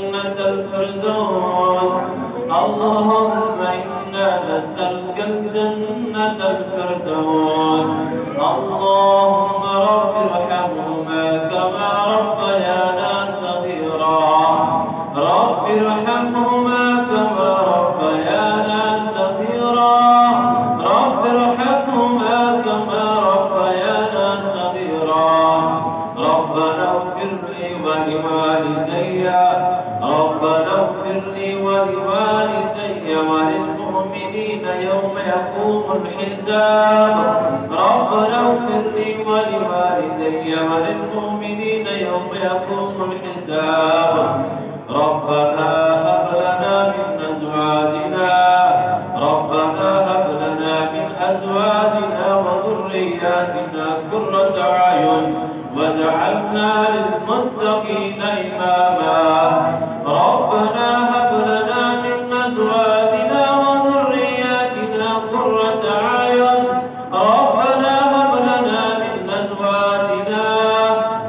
جنة الفردوس. اللهم إنا نسألك الجنة الفردوس. اللهم رب ارحمهما كما ربيانا صغيرا. رب ارحمهما كما ربيانا صغيرا. رب ارحمهما كما ربيانا صغيرا. ربنا اغفر لي ولوالدي. ربنا اغفر لي ولوالدي وللمؤمنين يوم يقوم الحساب. ربنا اغفر لي ولوالدي وللمؤمنين يوم يقوم الحساب. ربنا هب لنا من أزواجنا. ربنا هب لنا من أزواجنا وذرياتنا قرة أعين واجعلنا للمتقين إماما. ربنا هب لنا من أزواجنا وذرياتنا قرة أعين. ربنا هب لنا من أزواجنا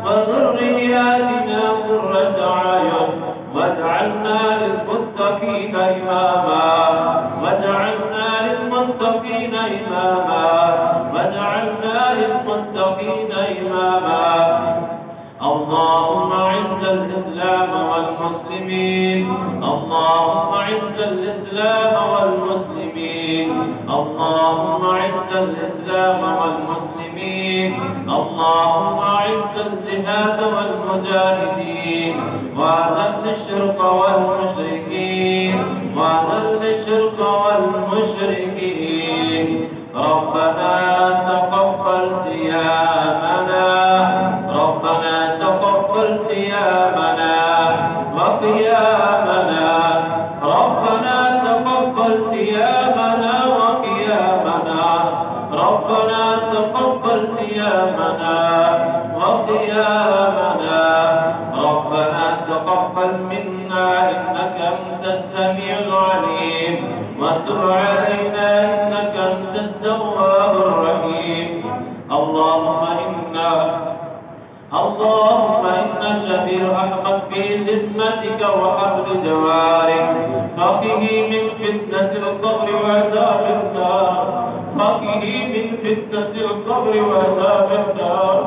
وذرياتنا قرة أعين واجعلنا للمتقين إماما. واجعلنا للمتقين إماما. واجعلنا للمتقين إماما. اللهم أعز الإسلام والمسلمين. اللهم أعز الإسلام والمسلمين. اللهم أعز الإسلام والمسلمين. اللهم أعز الجهاد والمجاهدين وأذل الشرك والمشركين. وأذل الشرك والمشركين. ربنا تقبل صيامنا. ربنا تقبل صيامنا وقيامنا. ربنا تقبل صيامنا وقيامنا. ربنا تقبل صيامنا وقيامنا. ربنا تقبل منا إنك أنت السميع العليم وتب علينا إنك أنت التواب الرحيم. اللهم إن شبير أحمد في ذمتك وحبل جوارك. فقه من فتنة القبر وعذاب النار. فقه من فتنة القبر وعذاب النار.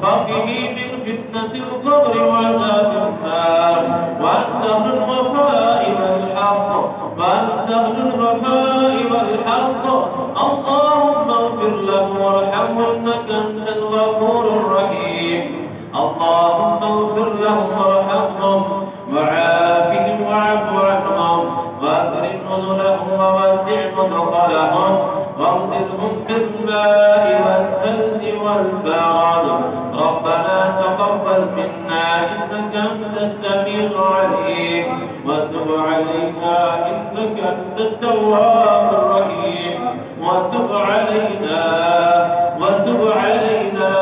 فقه من فتنة القبر وعذاب النار. وأنت أهل الوفاء والحق. وأنت أهل الوفاء والحق. اللهم اغفر له وارحمه إنك أنت الغفور الرحيم. اللهم اغفر لهم وارحمهم وعافهم واعف عنهم واكرم نزلهم ووسع مدخلهم واغسلهم بالماء والثلج والبرد. ربنا تقبل منا إنك أنت السميع العليم وتب علينا إنك أنت التواب الرحيم. وتب علينا وتب علينا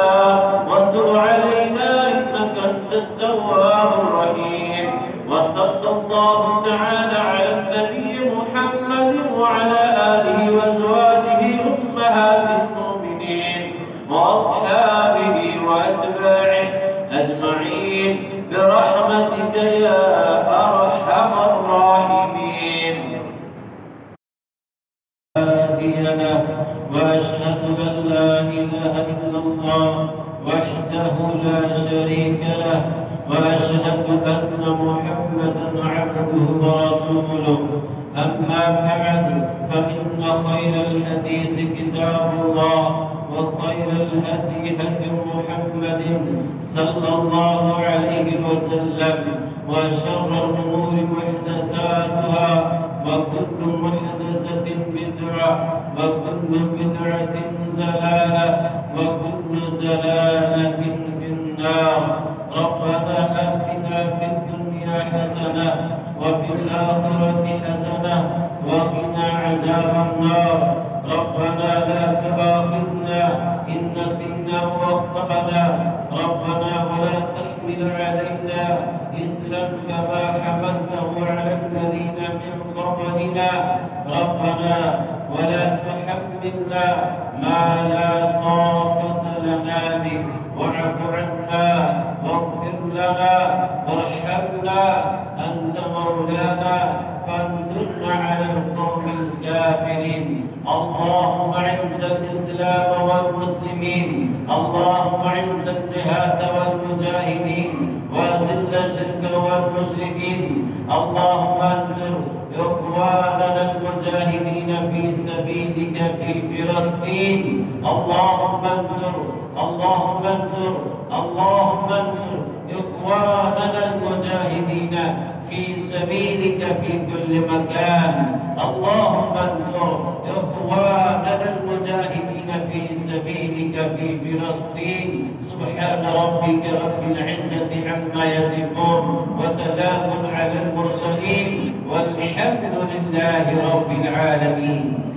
وتب علينا إنك أنت التواب الرحيم. وصلى الله تعالى على النبي محمد وعلى آله وأزواجه أمهات المؤمنين وأصحابه وأتباعه أجمعين برحمتك يا أرحم الراحمين. وأشهد أن لا إله إلا الله وحده لا شريك له. وأشهد أن محمدا عبده ورسوله. أما بعد فإن خير الحديث كتاب الله وخير الهدي هدي محمد صلى الله عليه وسلم. وشر الأمور محدثاتها وكل محدثة بدعة وكل بدعة زلالة وكل زلالة في النار. ربنا آتنا في الدنيا حسنة وفي الآخرة حسنة وقنا عذاب النار. ربنا لا تؤاخذنا إن نسينا وأخطأنا. ربنا ولا تحمل علينا إصرا كما حملته على الذين من قبلنا. ربنا ولا تحملنا ما لا طاقة لنا به. واعف عنا واغفر لنا وارحمنا أنت أنت مولانا فانصرنا على القوم الكافرين. اللهم أعز الإسلام والمسلمين، اللهم أعز الجهاد والمجاهدين، وأذل الشرك والمشركين. اللهم انصر إخواننا المجاهدين في سبيلك في فلسطين. اللهم انصر، اللهم انصر، اللهم انصر إخواننا المجاهدين في سبيلك في كل مكان. اللهم انصر إخواننا المجاهدين في سبيلك في فلسطين. سبحان ربك رب العزة عما يصفون، وسلام على المرسلين، والحمد لله رب العالمين.